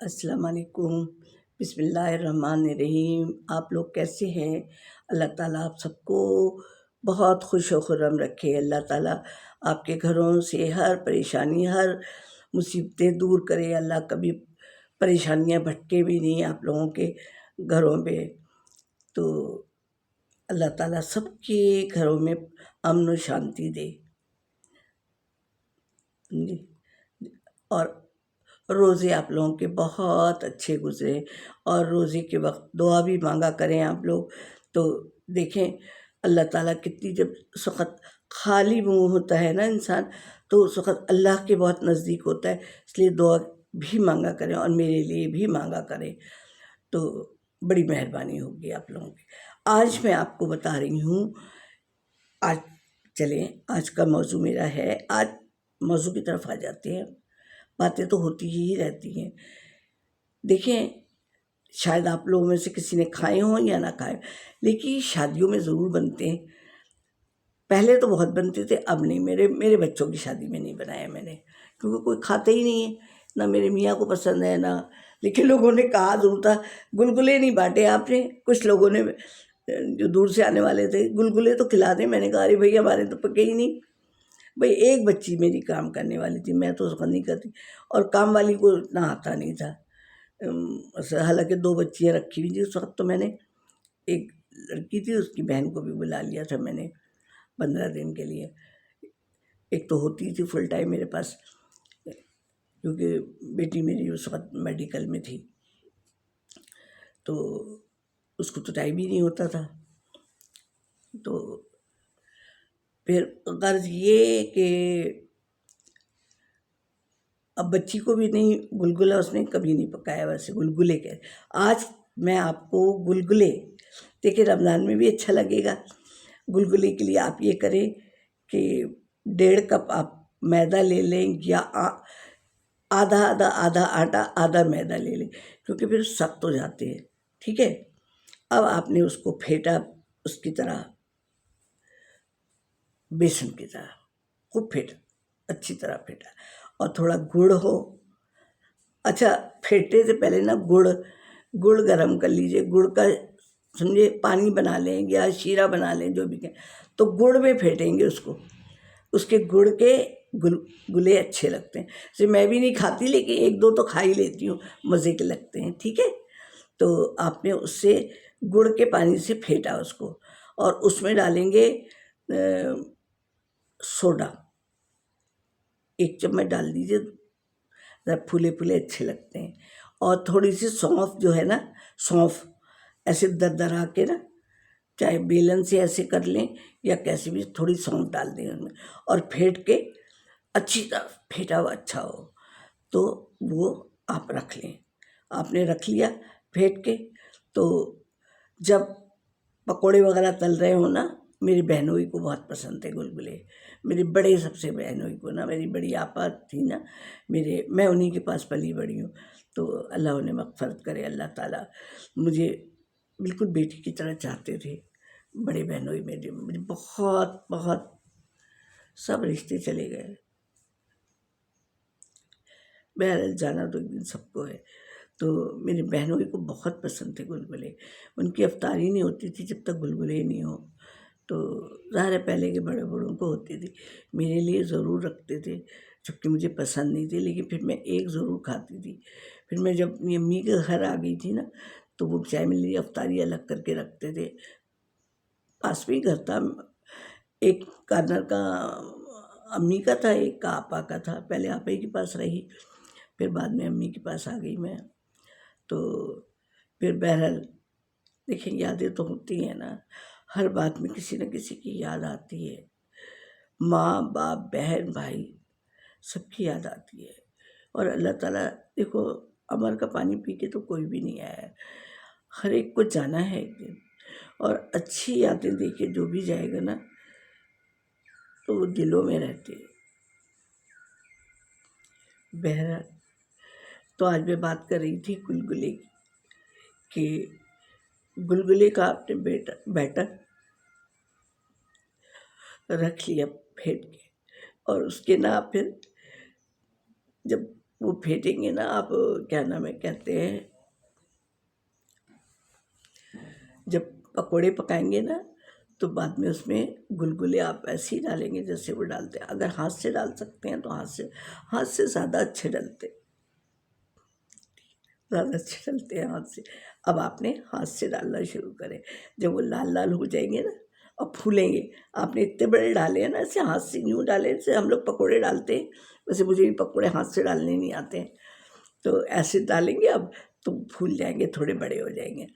अस्सलाम वालेकुम। बिस्मिल्लाहिर्रहमानिर्रहीम। आप लोग कैसे हैं? अल्लाह ताला आप सबको बहुत खुश व खुर्रम रखे। अल्लाह ताला आपके घरों से हर परेशानी, हर मुसीबतें दूर करे। अल्लाह कभी परेशानियाँ भटके भी नहीं आप लोगों के घरों पे। तो अल्लाह ताला सबके घरों में अमन व शांति दे। जी। और रोज़े आप लोगों के बहुत अच्छे गुज़रे और रोज़े के वक़्त दुआ भी मांगा करें आप लोग। तो देखें अल्लाह ताला कितनी, जब उस वक़्त खाली मुँह होता है ना इंसान, तो उस वक़्त अल्लाह के बहुत नज़दीक होता है। इसलिए दुआ भी मांगा करें और मेरे लिए भी मांगा करें, तो बड़ी मेहरबानी होगी आप लोगों की। आज मैं आपको बता रही हूँ, आज चलें, आज का मौजू मेरा है। आज मौजू की तरफ आ जाते हैं। बातें तो होती ही रहती हैं। देखें, शायद आप लोगों में से किसी ने खाए हों या ना खाए, लेकिन शादियों में ज़रूर बनते हैं। पहले तो बहुत बनते थे, अब नहीं। मेरे बच्चों की शादी में नहीं बनाया मैंने, क्योंकि कोई खाता ही नहीं है, ना मेरे मियाँ को पसंद है ना। लेकिन लोगों ने कहा ज़रूर था, गुलगुले नहीं बाँटे आपने। कुछ लोगों ने, जो दूर से आने वाले थे, गुलगुले तो खिला दें। मैंने कहा अरे भई हमारे तो पके ही नहीं। भाई एक बच्ची मेरी काम करने वाली थी, मैं तो उसका नहीं करती, और काम वाली को इतना आता नहीं था। हालांकि 2 बच्चियाँ रखी हुई थी उस वक्त। तो मैंने, एक लड़की थी, उसकी बहन को भी बुला लिया था मैंने 15 दिन के लिए। एक तो होती थी फुल टाइम मेरे पास, क्योंकि बेटी मेरी उस वक्त मेडिकल में थी, तो उसको तो टाइम ही नहीं होता था। तो फिर गर्ज ये कि अब बच्ची को भी नहीं, गुलगुला उसने कभी नहीं पकाया। वैसे गुलगुले के, आज मैं आपको गुलगुले, देखिए रमज़ान में भी अच्छा लगेगा। गुलगुले के लिए आप ये करें कि 1.5 कप आप मैदा ले लें, या आधा आधा आधा आटा आधा मैदा ले लें, क्योंकि फिर सख्त हो जाते हैं। ठीक है। अब आपने उसको फेंटा, उसकी तरह, बेसन की तरह खूब फेंटा, अच्छी तरह फेंटा। और थोड़ा गुड़ हो, अच्छा फेंटने से पहले ना गुड़ गरम कर लीजिए। गुड़ का समझे पानी बना लें या शीरा बना लें, जो भी कहें। तो गुड़ में फेंटेंगे उसको, उसके गुड़ के गुलगुले अच्छे लगते हैं। जैसे मैं भी नहीं खाती, लेकिन 1-2 तो खा ही लेती हूँ, मज़े के लगते हैं। ठीक है। तो आपने उससे गुड़ के पानी से फेंटा उसको, और उसमें डालेंगे सोडा, 1 चम्मच डाल दीजिए, ज़रा फूले फूले अच्छे लगते हैं। और थोड़ी सी सौंफ जो है ना, सौंफ ऐसे दरदरा के ना, चाहे बेलन से ऐसे कर लें या कैसे भी, थोड़ी सौंफ डाल दें उनमें, और फेंट के अच्छी तरह फेंटा हुआ अच्छा हो, तो वो आप रख लें। आपने रख लिया फेंट के। तो जब पकोड़े वगैरह तल रहे हो ना, मेरी बहनोई को बहुत पसंद थे गुलगुले। मेरी बड़े सबसे बहनोई को ना, मेरी बड़ी आपा थी ना, मैं उन्हीं के पास पली बड़ी हूँ। तो अल्लाह उन्हें मग़फ़िरत करे। अल्लाह ताला मुझे बिल्कुल बेटी की तरह चाहते थे। बड़े बहनोई मेरे बहुत बहुत, सब रिश्ते चले गए। बहरहाल जाना तो एक दिन सबको है। तो मेरी बहनोई को बहुत पसंद थे गुलगुले। उनकी अफ्तारी नहीं होती थी जब तक गुलगुले नहीं हो। तो ज़ाहिर है पहले के बड़े बूढ़ों को होती थी, मेरे लिए ज़रूर रखते थे, जबकि मुझे पसंद नहीं थी, लेकिन फिर मैं एक ज़रूर खाती थी। फिर मैं जब अपनी अम्मी के घर आ गई थी ना, तो वो बेचारे मेरे लिए अफ्तारी अलग करके रखते थे। पास में ही घर था, एक कार्नर का अम्मी का था, एक का आपा का था। पहले आपा ही के पास रही, फिर बाद में अम्मी के पास आ गई मैं। तो फिर बहरहाल देखिए, यादें तो होती हैं ना, हर बात में किसी न किसी की याद आती है। माँ बाप, बहन भाई, सबकी याद आती है। और अल्लाह ताला, देखो अमर का पानी पी के तो कोई भी नहीं आया है, हर एक को जाना है एक दिन। और अच्छी यादें दे के जो भी जाएगा ना, तो वो दिलों में रहती है। बहरहाल, तो आज मैं बात कर रही थी गुलगुले की, कि गुलगुले का आपने बैटर रख लिया फेंट के, और उसके ना फिर जब वो फेंटेंगे ना आप, क्या नाम है कहते हैं, जब पकोड़े पकाएंगे ना तो बाद में उसमें गुलगुले आप ऐसे ही डालेंगे जैसे वो डालते हैं। अगर हाथ से डाल सकते हैं तो हाथ से ज़्यादा अच्छे डलते हैं हाथ से। अब आपने हाथ से डालना शुरू करें। जब वो लाल लाल हो जाएंगे ना और फूलेंगे, आपने इतने बड़े डाले हैं ना, ऐसे हाथ से यूँ डाले जैसे हम लोग पकोड़े डालते हैं, वैसे मुझे भी पकोड़े हाथ से डालने नहीं आते हैं। तो ऐसे डालेंगे अब तो फूल जाएंगे, थोड़े बड़े हो जाएंगे।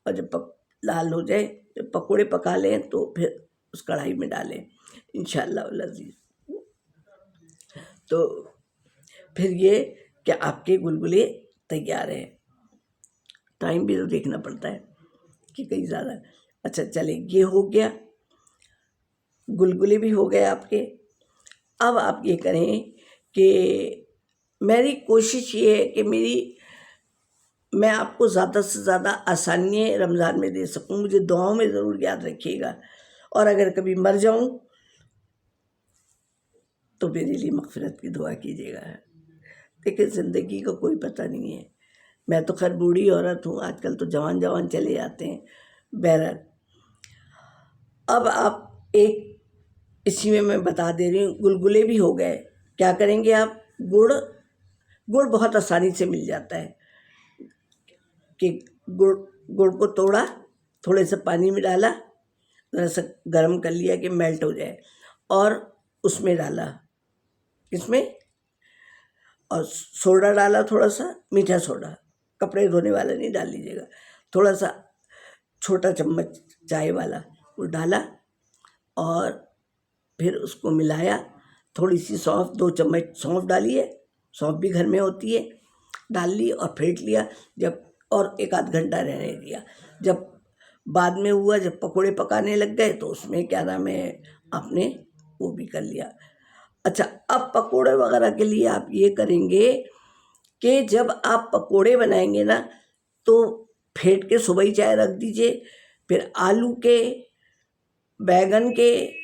और जब लाल हो जाए, जब पकोड़े पका लें तो फिर उस कढ़ाई में डालें इंशाअल्लाह लज़ीज़। तो फिर ये कि आपके गुलगुले तैयार हैं। टाइम भी तो देखना पड़ता है कि कहीं ज़्यादा। अच्छा चले, ये हो गया, गुलगुले भी हो गए आपके। अब आप ये करें कि मेरी कोशिश ये है कि मैं आपको ज़्यादा से ज़्यादा आसानियाँ रमज़ान में दे सकूँ। मुझे दुआओं में ज़रूर याद रखिएगा, और अगर कभी मर जाऊँ तो मेरे लिए मग़फ़िरत की दुआ कीजिएगा। देखिए ज़िंदगी का कोई पता नहीं है। मैं तो खैर बूढ़ी औरत हूँ, आजकल तो जवान जवान चले जाते हैं। बहरहाल अब आप एक इसी में मैं बता दे रही हूँ, गुलगुले भी हो गए। क्या करेंगे आप, गुड़ बहुत आसानी से मिल जाता है कि गुड़ को तोड़ा, थोड़े से पानी में डाला, ज़रा सा गर्म कर लिया कि मेल्ट हो जाए, और उसमें डाला, इसमें, और सोडा डाला, थोड़ा सा मीठा सोडा, कपड़े धोने वाला नहीं डाल लीजिएगा, थोड़ा सा छोटा चम्मच चाय वाला वो डाला, और फिर उसको मिलाया। थोड़ी सी सौंफ, 2 चम्मच सौंफ डाली है, सौंफ भी घर में होती है, डाल ली और फेंट लिया। जब और 1 आध घंटा रहने दिया। जब बाद में हुआ, जब पकोड़े पकाने लग गए तो उसमें क्या नाम है, आपने वो भी कर लिया। अच्छा, अब पकोड़े वगैरह के लिए आप ये करेंगे कि जब आप पकोड़े बनाएंगे ना तो फेंट के सुबह ही चाय रख दीजिए। फिर आलू के, बैगन के,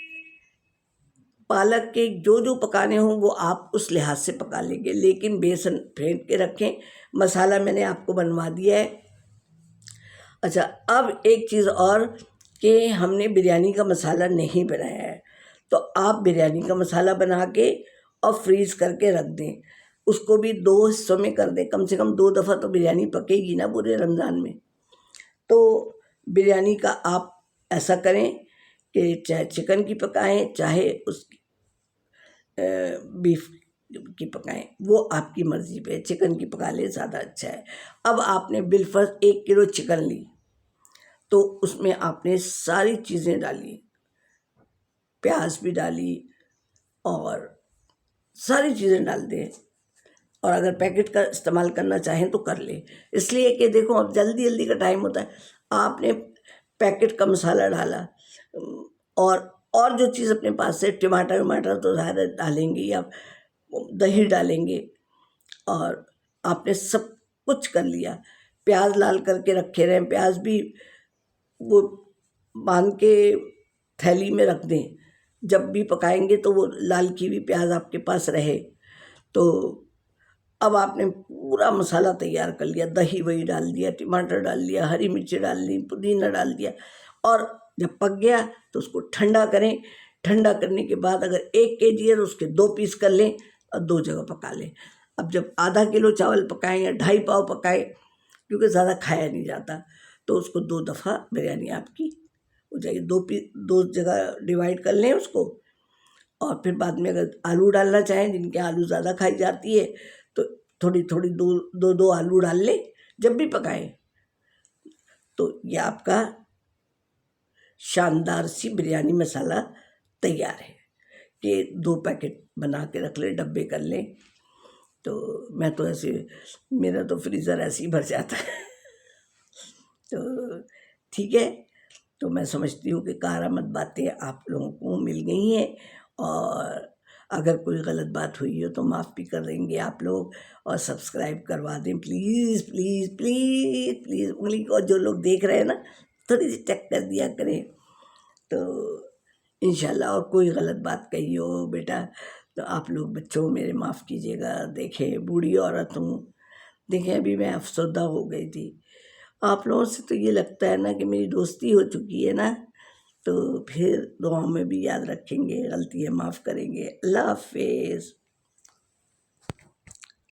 पालक के जो जो पकाने हों वो आप उस लिहाज से पका लेंगे, लेकिन बेसन फेंट के रखें। मसाला मैंने आपको बनवा दिया है। अच्छा, अब एक चीज़ और कि हमने बिरयानी का मसाला नहीं बनाया है, तो आप बिरयानी का मसाला बना के और फ्रीज़ करके रख दें। उसको भी 2 हिस्सों में कर दें, कम से कम 2 दफ़ा तो बिरयानी पकेगी ना पूरे रमज़ान में। तो बिरयानी का आप ऐसा करें कि चाहे चिकन की पकाएं, चाहे उसकी बीफ की पकाएं, वो आपकी मर्ज़ी पे। चिकन की पका लें, ज़्यादा अच्छा है। अब आपने बिलफर्ज़ 1 किलो चिकन ली तो उसमें आपने सारी चीज़ें डाली, प्याज भी डाली और सारी चीज़ें डाल दें, और अगर पैकेट का इस्तेमाल करना चाहें तो कर लें। इसलिए कि देखो अब जल्दी जल्दी का टाइम होता है, आपने पैकेट का मसाला डाला, और जो चीज़ अपने पास से, टमाटर वमाटर तो ज़्यादा डालेंगे ही आप, दही डालेंगे, और आपने सब कुछ कर लिया। प्याज लाल करके रखे रहें, प्याज भी वो बांध के थैली में रख दें, जब भी पकाएंगे तो वो लाल की हुई प्याज आपके पास रहे। तो अब आपने पूरा मसाला तैयार कर लिया, दही वही डाल दिया, टमाटर डाल लिया, हरी मिर्ची डाल दी, पुदीना डाल दिया, और जब पक गया तो उसको ठंडा करें। ठंडा करने के बाद अगर 1 केजी है तो उसके 2 पीस कर लें और 2 जगह पका लें। अब जब आधा किलो चावल पकाएं या 2.5 पाव पकाएं, क्योंकि ज़्यादा खाया नहीं जाता, तो उसको 2 दफ़ा बिरयानी आपकी हो जाएगी। 2 जगह डिवाइड कर लें उसको, और फिर बाद में अगर आलू डालना चाहें, जिनके आलू ज़्यादा खाई जाती है, तो थोड़ी थोड़ी 2 आलू डाल लें जब भी पकाएं। तो ये आपका शानदार सी बिरयानी मसाला तैयार है कि 2 पैकेट बना के रख लें, डब्बे कर लें। तो मैं तो ऐसे, मेरा तो फ्रीज़र ऐसे ही भर जाता है। तो ठीक है, तो मैं समझती हूँ कि कारामद बातें आप लोगों को मिल गई हैं, और अगर कोई गलत बात हुई हो तो माफ़ भी कर देंगे आप लोग, और सब्सक्राइब करवा दें प्लीज़ प्लीज़ प्लीज़ प्लीज़। उंगली को जो लोग देख रहे हैं ना, थोड़ी सी चेक कर दिया करें, तो इंशाल्लाह। और कोई गलत बात कही हो बेटा तो आप लोग बच्चों मेरे माफ़ कीजिएगा। देखें बूढ़ी औरत हूँ, देखें अभी मैं अफ़सरदा हो गई थी। आप लोगों से तो ये लगता है ना कि मेरी दोस्ती हो चुकी है ना, तो फिर दुआओं में भी याद रखेंगे, गलतियाँ माफ़ करेंगे। अल्लाह हाफ़िज़।